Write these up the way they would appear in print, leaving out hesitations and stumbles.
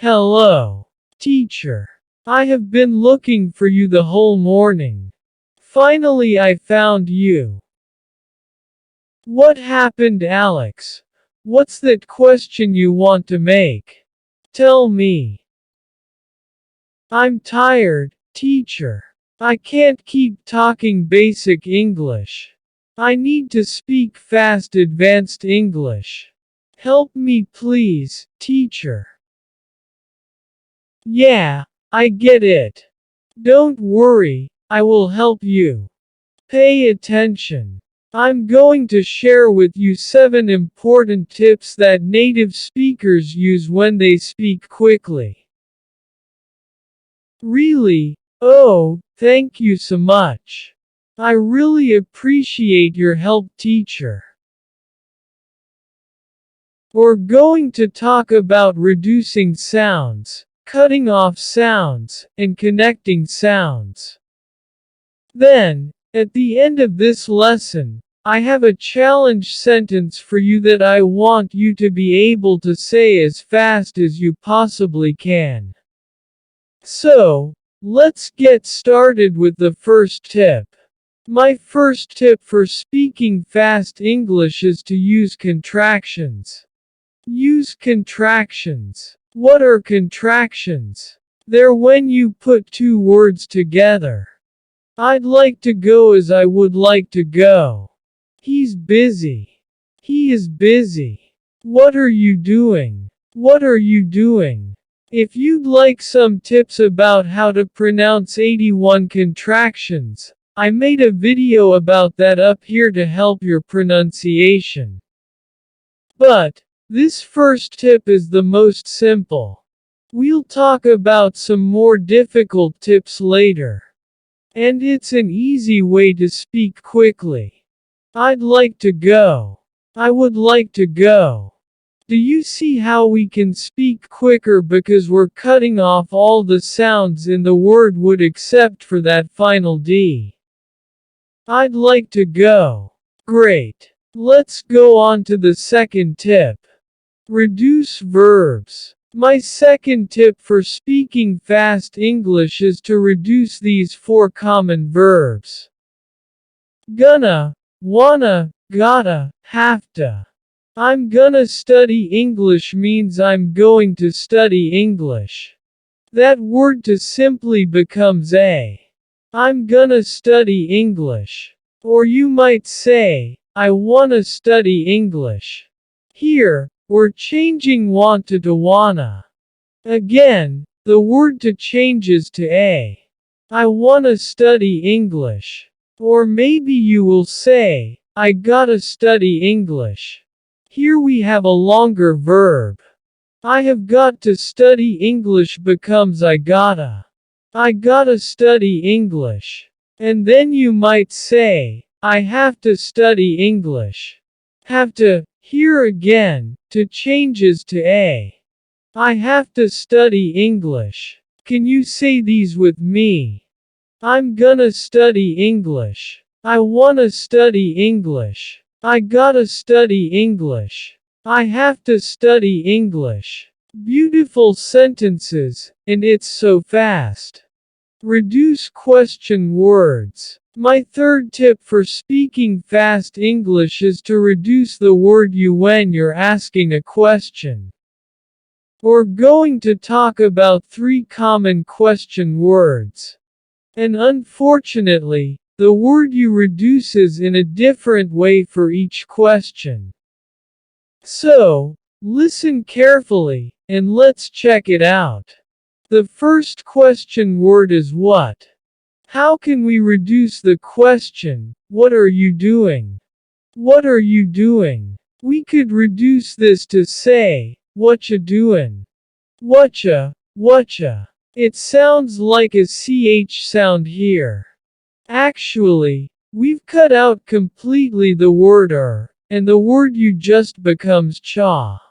Hello, teacher. I have been looking for you the whole morning. Finally I found you. What happened, Alex? What's that question you want to make? Tell me. I'm tired, teacher. I can't keep talking basic English. I need to speak fast advanced English. Help me please, teacher. Yeah, I get it. Don't worry, I will help you. Pay attention. I'm going to share with you 7 important tips that native speakers use when they speak quickly. Really? Oh, thank you so much. I really appreciate your help, teacher. We're going to talk about reducing sounds, cutting off sounds, and connecting sounds. Then, at the end of this lesson, I have a challenge sentence for you that I want you to be able to say as fast as you possibly can. So, let's get started with the first tip. My first tip for speaking fast English is to use contractions. Use contractions. What are contractions? They're when you put 2 words together. I'd like to go as I would like to go. He's busy. He is busy. What are you doing? What are you doing? If you'd like some tips about how to pronounce 81 contractions, I made a video about that up here to help your pronunciation. But, this first tip is the most simple. We'll talk about some more difficult tips later. And it's an easy way to speak quickly. I'd like to go. I would like to go. Do you see how we can speak quicker because we're cutting off all the sounds in the word would except for that final D? I'd like to go. Great. Let's go on to the second tip. Reduce verbs. My second tip for speaking fast English is to reduce these 4 common verbs. Gonna, wanna, gotta, have to. I'm gonna study English means I'm going to study English. That word to simply becomes a. I'm gonna study English. Or you might say, I wanna study English. Here, we're changing want to wanna. Again, the word to changes to a. I wanna study English. Or maybe you will say, I gotta study English. Here we have a longer verb. I have got to study English becomes I gotta. I gotta study English. And then you might say, I have to study English. Have to, here again, to changes to a. I have to study English. Can you say these with me? I'm gonna study English. I wanna study English. I gotta study English. I have to study English. Beautiful sentences, and it's so fast. Reduce question words. My third tip for speaking fast English is to reduce the word you when you're asking a question. We're going to talk about 3 common question words. And unfortunately, the word you reduces in a different way for each question. So, listen carefully, and let's check it out. The first question word is what? How can we reduce the question, what are you doing? What are you doing? We could reduce this to say, what ya doin'? Whatcha? It sounds like a CH sound here. Actually, we've cut out completely the word and the word you just becomes cha.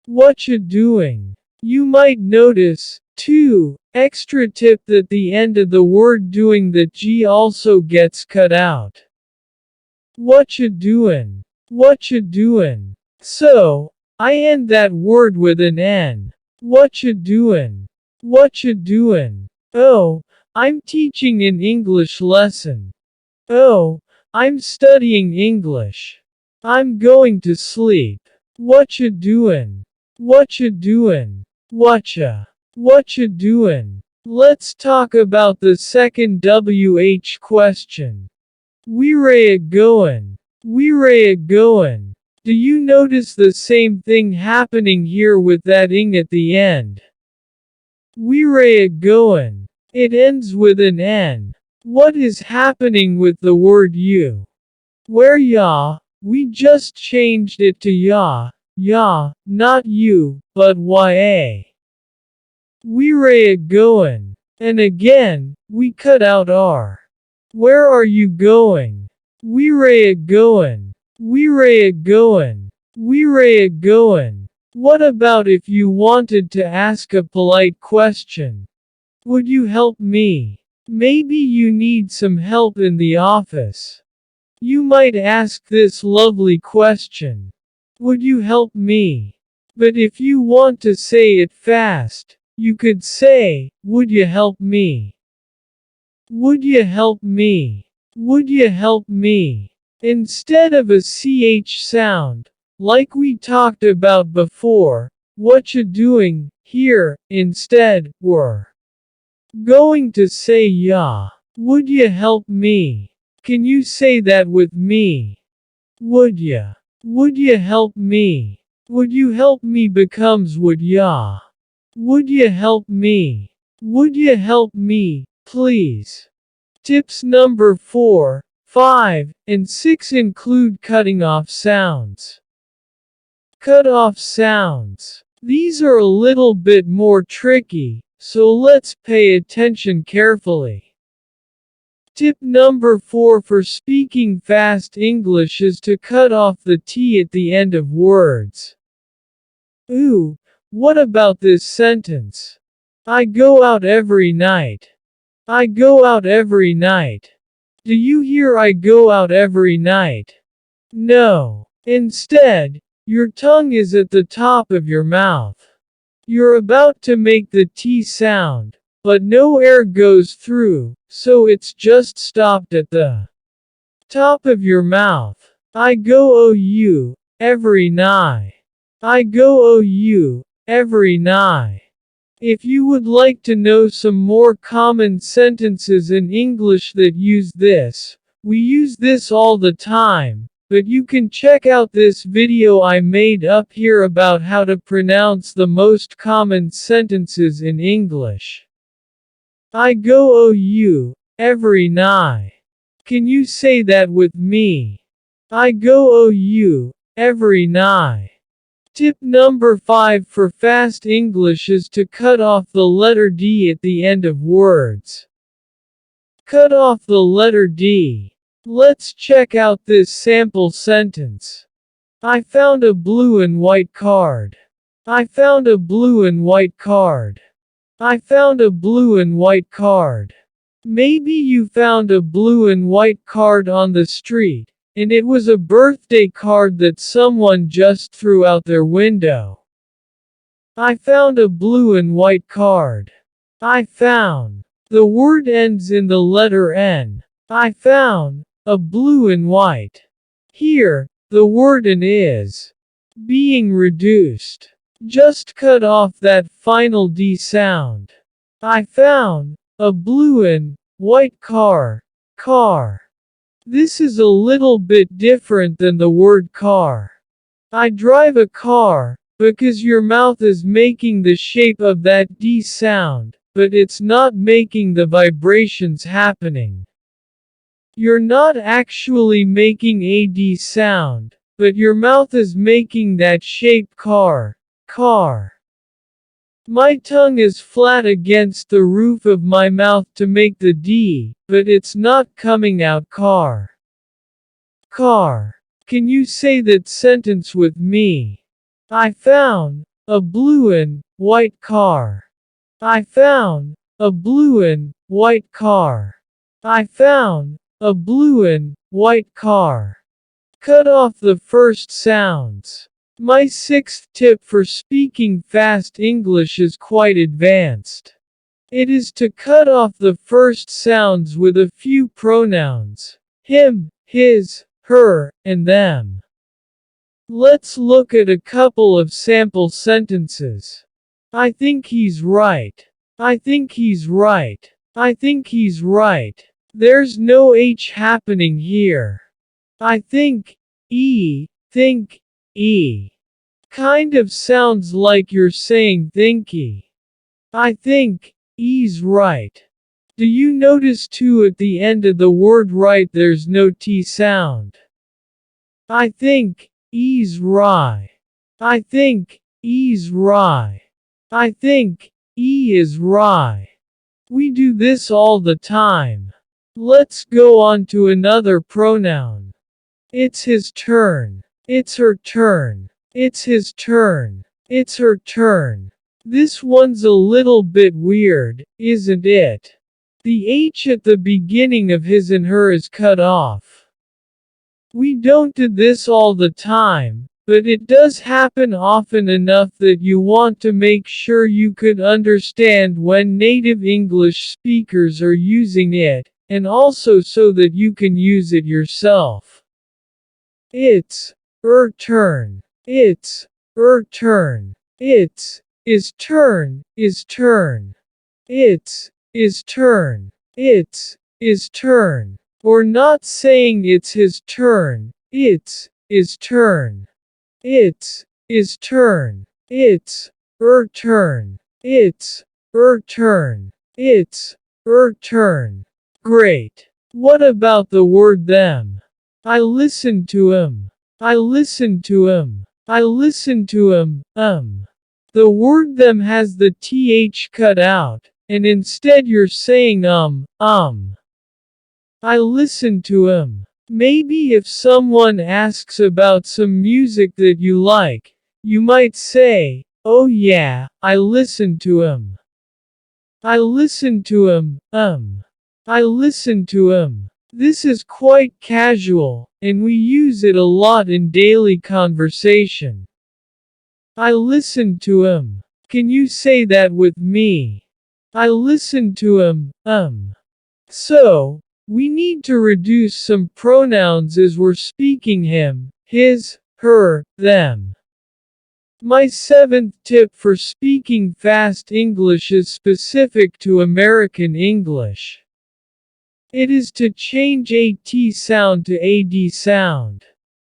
Whatcha doing? You might notice, too, extra tip that the end of the word doing the G also gets cut out. Whatcha doin'? Whatcha doin'? So, I end that word with an N. What you doin'? What you doin'? Oh, I'm teaching an English lesson. Oh, I'm studying English. I'm going to sleep. What you doin'? What you doin'? What you doin'? Let's talk about the second WH question. Where ya goin'? Where ya goin'? Do you notice the same thing happening here with that ing at the end? Where ya goin'? It ends with an N. What is happening with the word you? Where ya? We just changed it to ya, not you, but ya. Where ya goin'? And again, we cut out R. Where are you going? Where ya goin'? Where ya goin'? Where ya goin'? What about if you wanted to ask a polite question? Would you help me? Maybe you need some help in the office. You might ask this lovely question. Would you help me? But if you want to say it fast, you could say, would you help me? Would you help me? Would you help me? Instead of a CH sound, like we talked about before, what you doing, here, instead, we're going to say ya. Would you help me? Can you say that with me? Would ya? Would you help me? Would you help me becomes would ya? Would you help me? Would you help me, please? Tips number 4, 5, and 6 include cutting off sounds. Cut off sounds. These are a little bit more tricky, so let's pay attention carefully. Tip number 4 for speaking fast English is to cut off the T at the end of words. Ooh, what about this sentence? I go out every night. I go out every night. Do you hear I go out every night? No. Instead, your tongue is at the top of your mouth. You're about to make the T sound, but no air goes through, so it's just stopped at the top of your mouth. I go OU, every night. I go OU, every night. If you would like to know some more common sentences in English that use this, we use this all the time, but you can check out this video I made up here about how to pronounce the most common sentences in English. I go OU, every night. Can you say that with me? I go OU, every night. Tip number 5 for fast English is to cut off the letter D at the end of words. Cut off the letter D. Let's check out this sample sentence. I found a blue and white card. I found a blue and white card. I found a blue and white card. Maybe you found a blue and white card on the street, and it was a birthday card that someone just threw out their window. I found a blue and white card. I found. The word ends in the letter N. I found a blue and white. Here, the word "an" is being reduced. Just cut off that final D sound. I found a blue and white car. This is a little bit different than the word car. I drive a car, because your mouth is making the shape of that D sound, but it's not making the vibrations happening. You're not actually making a D sound, but your mouth is making that shape car. My tongue is flat against the roof of my mouth to make the D, but it's not coming out car. Can you say that sentence with me? I found a blue and white car. I found a blue and white car. I found a blue and white car. Cut off the first sounds. My sixth tip for speaking fast English is quite advanced. It is to cut off the first sounds with a few pronouns: him, his, her, and them. Let's look at a couple of sample sentences. I think he's right. I think he's right. I think he's right. There's no H happening here. I think, think, kind of sounds like you're saying thinky. I think, E's right. Do you notice too at the end of the word right there's no T sound? I think, E's right. I think, E's right. I think, E is right. We do this all the time. Let's go on to another pronoun. It's his turn. It's her turn. It's his turn. It's her turn. This one's a little bit weird, isn't it? The H at the beginning of his and her is cut off. We don't do this all the time, but it does happen often enough that you want to make sure you could understand when native English speakers are using it, and also so that you can use it yourself. It's her turn. It's her turn. It's is turn. Is turn. It's is turn. It's is turn. Or not saying it's his turn. It's is turn. It's is turn. It's her turn. It's her turn. It's her turn. Great. What about the word them? I listened to him. I listened to him. I listened to him. The word them has the th cut out, and instead you're saying I listened to him. Maybe if someone asks about some music that you like, you might say, oh yeah, I listened to him. I listened to him, I listened to him. This is quite casual, and we use it a lot in daily conversation. I listened to him. Can you say that with me? I listened to him, So, we need to reduce some pronouns as we're speaking him, his, her, them. My seventh tip for speaking fast English is specific to American English. It is to change a T sound to a D sound.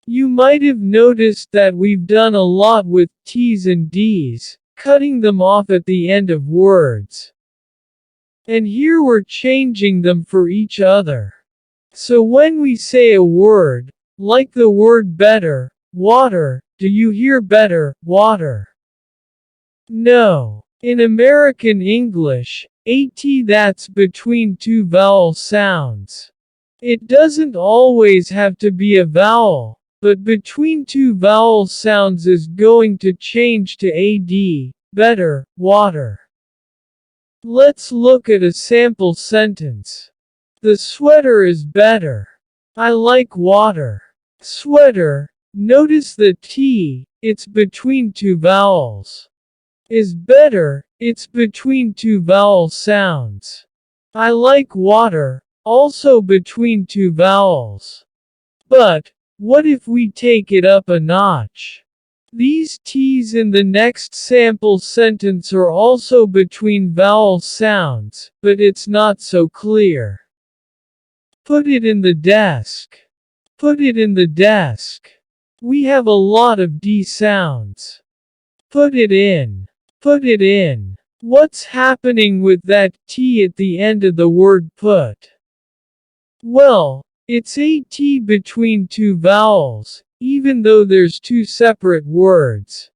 You might have noticed that we've done a lot with T's and D's, cutting them off at the end of words. And here we're changing them for each other. So when we say a word, like the word better, water, do you hear better, water? No. In American English, AT that's between two vowel sounds. It doesn't always have to be a vowel, but between two vowel sounds is going to change to AD, better, water. Let's look at a sample sentence. The sweater is better. I like water. Sweater, notice the T, it's between two vowels. Is better, it's between two vowel sounds. I like water, also between two vowels. But, what if we take it up a notch? These T's in the next sample sentence are also between vowel sounds, but it's not so clear. Put it in the desk. Put it in the desk. We have a lot of D sounds. Put it in. Put it in. What's happening with that T at the end of the word put? Well, it's a T between two vowels, even though there's two separate words.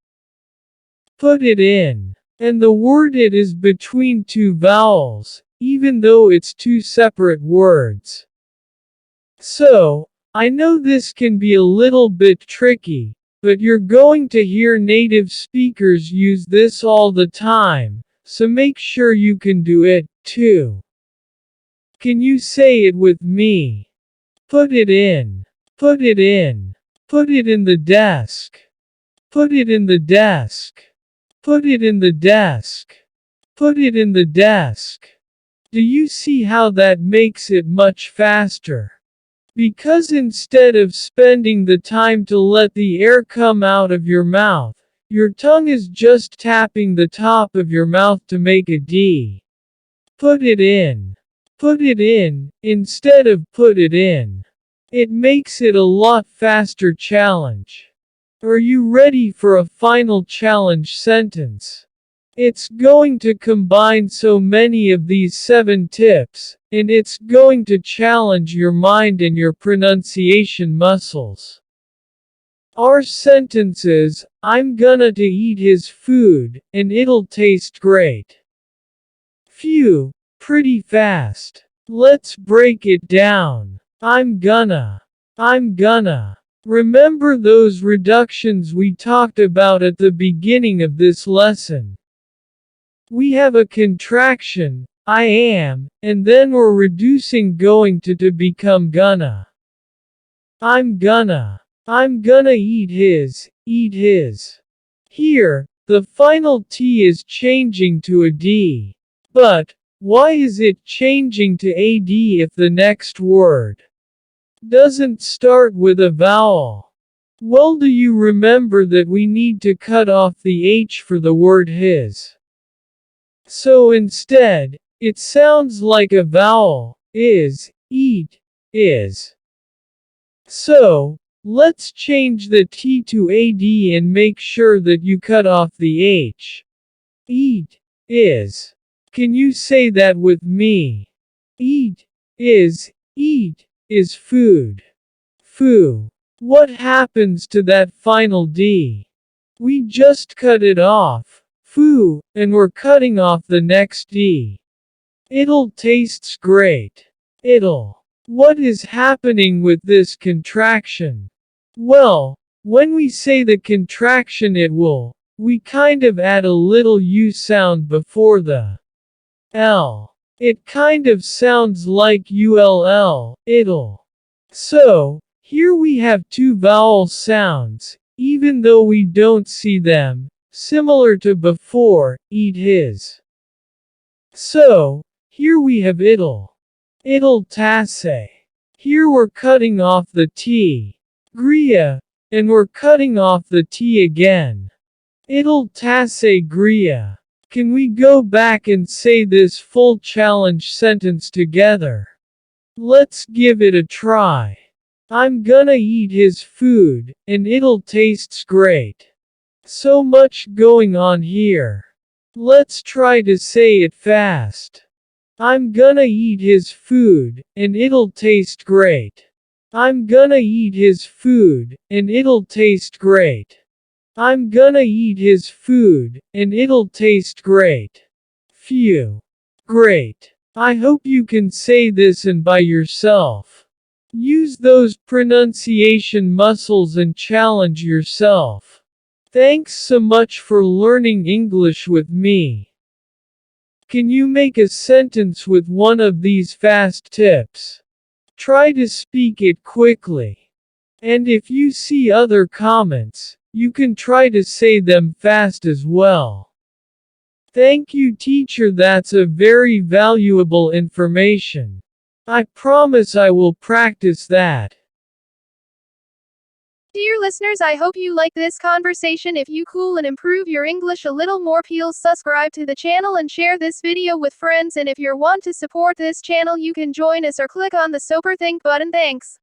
Put it in. And the word it is between two vowels, even though it's two separate words. So, I know this can be a little bit tricky, but you're going to hear native speakers use this all the time, so make sure you can do it, too. Can you say it with me? Put it in. Put it in. Put it in the desk. Put it in the desk. Put it in the desk. Put it in the desk. Do you see how that makes it much faster? Because instead of spending the time to let the air come out of your mouth, your tongue is just tapping the top of your mouth to make a D. Put it in. Put it in, instead of put it in. It makes it a lot faster challenge. Are you ready for a final challenge sentence? It's going to combine so many of these 7 tips, and it's going to challenge your mind and your pronunciation muscles. Our sentence is, I'm gonna to eat his food, and it'll taste great. Phew, pretty fast. Let's break it down. I'm gonna. Remember those reductions we talked about at the beginning of this lesson? We have a contraction, I am, and then we're reducing going to become gonna. I'm gonna eat his. Here, the final T is changing to a D. But, why is it changing to AD if the next word doesn't start with a vowel? Well, do you remember that we need to cut off the H for the word his? So instead, it sounds like a vowel, is, eat, is. So, let's change the T to AD and make sure that you cut off the H. Eat, is. Can you say that with me? Eat is food. Foo. What happens to that final D? We just cut it off. Foo, and we're cutting off the next D. It'll tastes great. It'll. What is happening with this contraction? Well, when we say the contraction it will, we kind of add a little U sound before the L. It kind of sounds like ULL, it'll. So, here we have 2 vowel sounds, even though we don't see them, similar to before, eat his. So, here we have it'll. It'll tasse. Here we're cutting off the T. Gria. And we're cutting off the T again. It'll tasse gria. Can we go back and say this full challenge sentence together? Let's give it a try. I'm gonna eat his food, and it'll tastes great. So much going on here. Let's try to say it fast. I'm gonna eat his food, and it'll taste great. I'm gonna eat his food, and it'll taste great. I'm gonna eat his food, and it'll taste great. Phew. Great. I hope you can say this and by yourself. Use those pronunciation muscles and challenge yourself. Thanks so much for learning English with me. Can you make a sentence with one of these fast tips? Try to speak it quickly. And if you see other comments, you can try to say them fast as well. Thank you, teacher, that's a very valuable information. I promise I will practice that. Dear listeners, I hope you like this conversation. If you cool and improve your English a little more, please subscribe to the channel and share this video with friends. And if you want to support this channel, you can join us or click on the super thank button. Thanks.